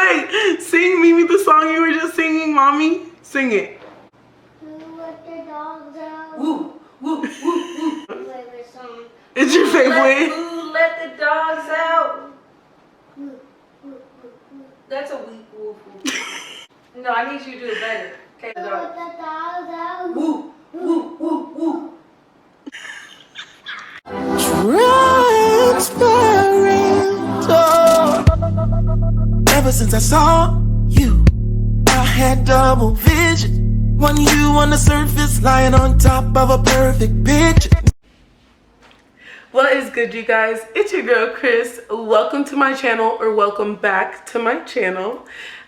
Wait, sing Mimi the song you were just singing, mommy. Sing it. Who let the dogs out? Woo, woo, woo, woo. Favorite song. It's your favorite. Who let the dogs out? Woo, woo, woo, woo. That's a weak woo, woo. No, I need you to do it better. Okay, Who let the dogs out? woo, woo, woo, woo. Ever since I saw you, I had double vision. One you on the surface, lying on top of a perfect picture. What is good, you guys? It's your girl Chris. Welcome to my channel, or welcome back to my channel.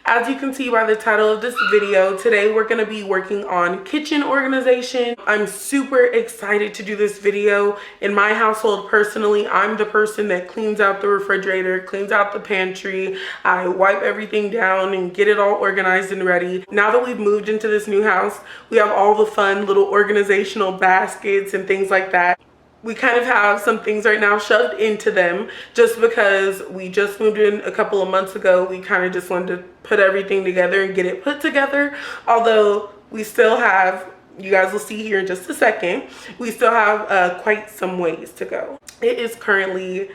As you can see by the title of this video, today we're going to be working on kitchen organization. I'm super excited to do this video. In my household, personally, I'm the person that cleans out the refrigerator, cleans out the pantry. I wipe everything down and get it all organized and ready. Now that we've moved into this new house, we have all the fun little organizational baskets and things like that. We kind of have some things right now shoved into them just because we just moved in a couple of months ago. We kind of just wanted to put everything together and get it put together. Although we still have, you guys will see here in just a second, we still have quite some ways to go. It is currently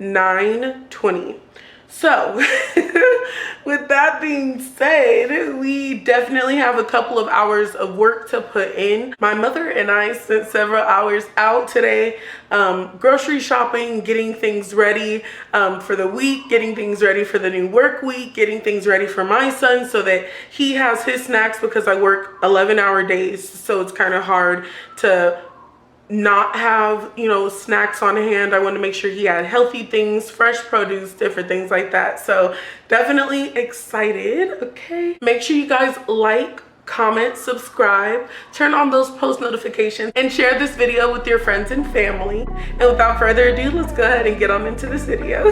9:20. So with that being said, we definitely have a couple of hours of work to put in. My mother and I spent several hours out today grocery shopping, getting things ready for the week, getting things ready for the new work week, getting things ready for my son so that he has his snacks, because I work 11-hour days, so it's kind of hard to not have, you know, snacks on hand. I wanted to make sure he had healthy things, fresh produce, different things like that. So definitely excited. Okay, make sure you guys like, comment, subscribe, turn on those post notifications, and share this video with your friends and family. And without further ado, let's go ahead and get on into this video.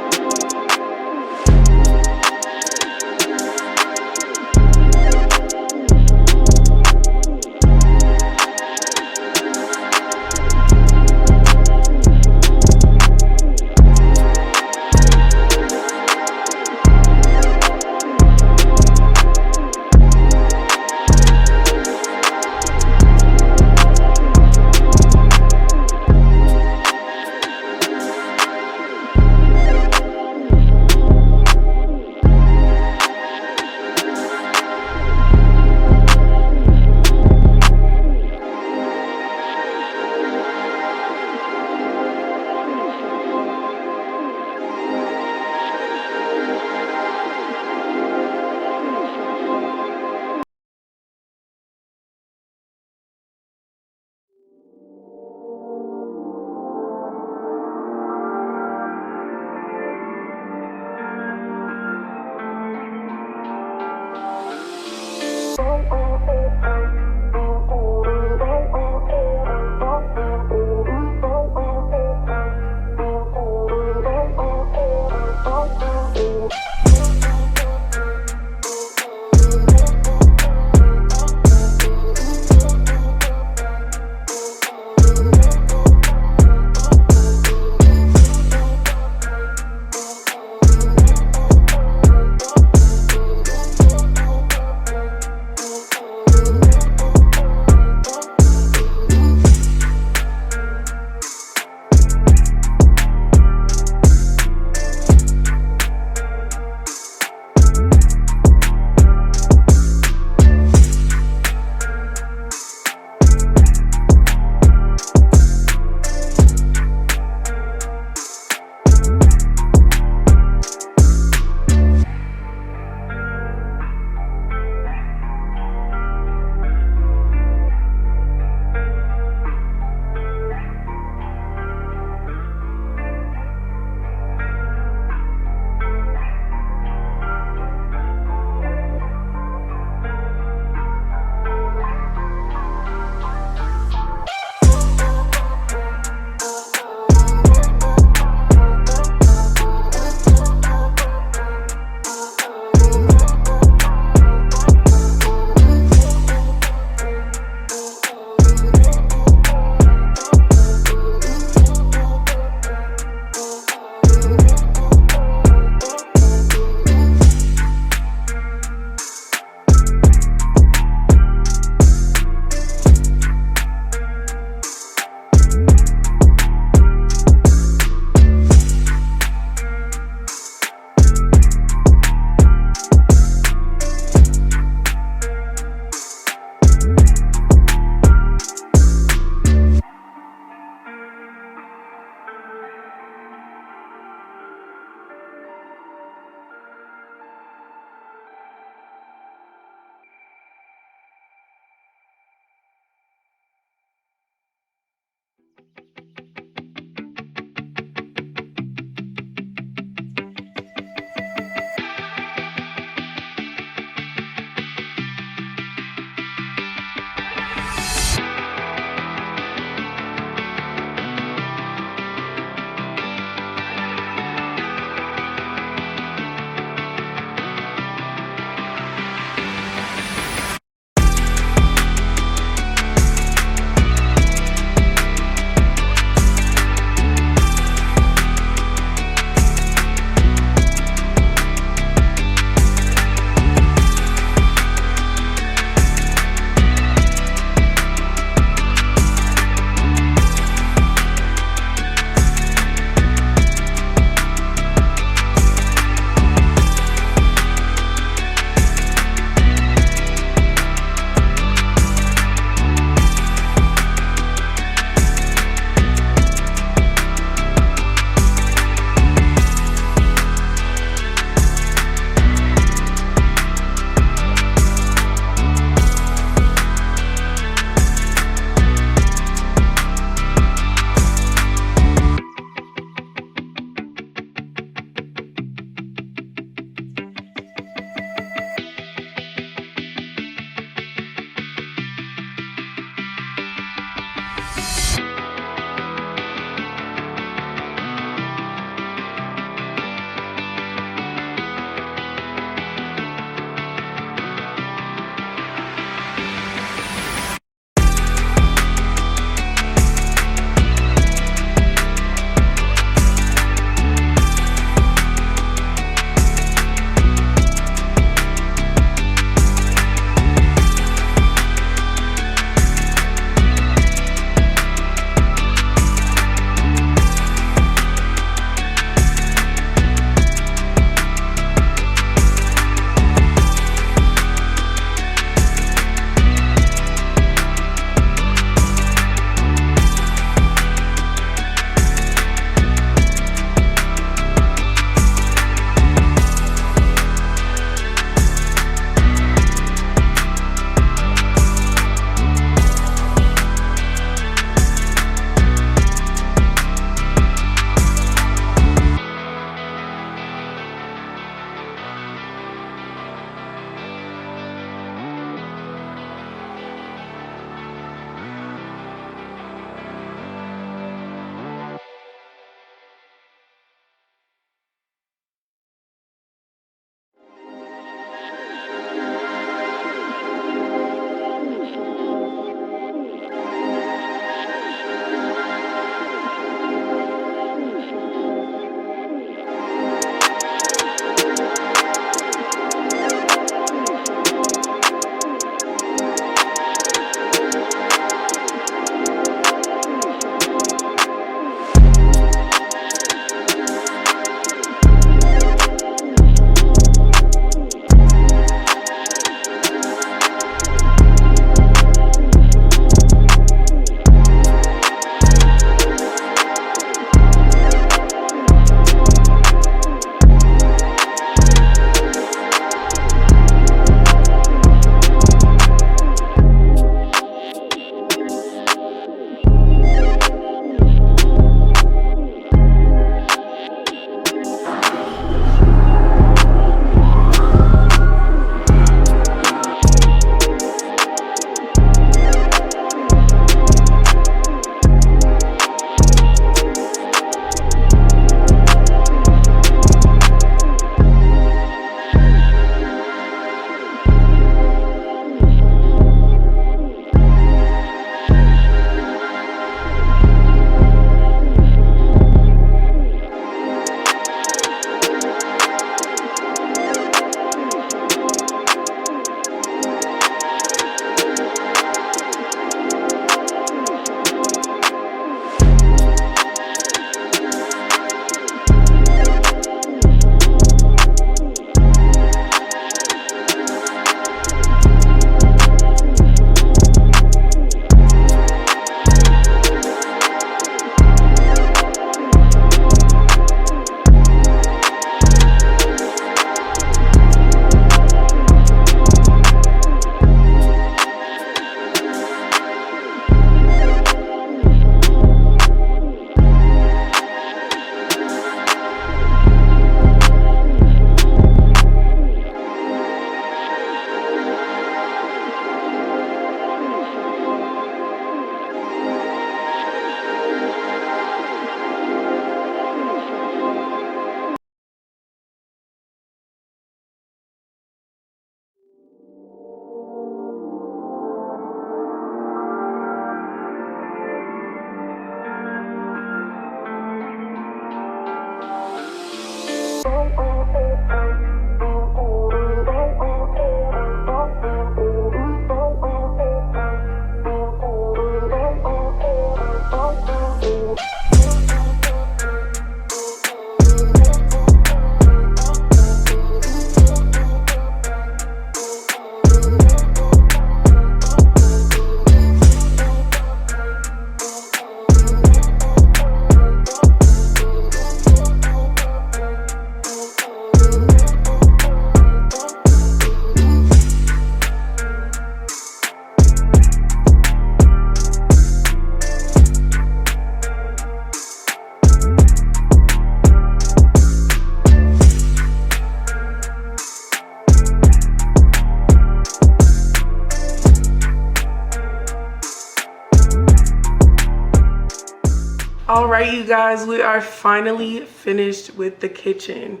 All right, you guys, we are finally finished with the kitchen.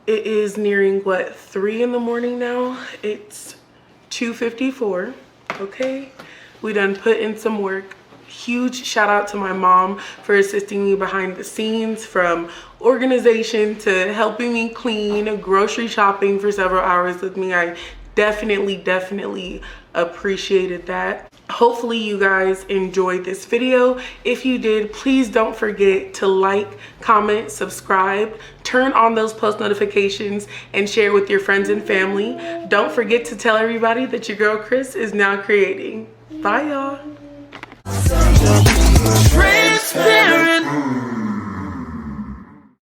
It is nearing, what, 3 in the morning now? It's 2:54, okay? We done put in some work. Huge shout out to my mom for assisting me behind the scenes, from organization to helping me clean, grocery shopping for several hours with me. I definitely appreciated that. Hopefully you guys enjoyed this video. If you did, please don't forget to like, comment, subscribe, turn on those post notifications, and share with your friends and family. Don't forget to tell everybody that your girl Chris is now creating. Bye y'all. Transparent.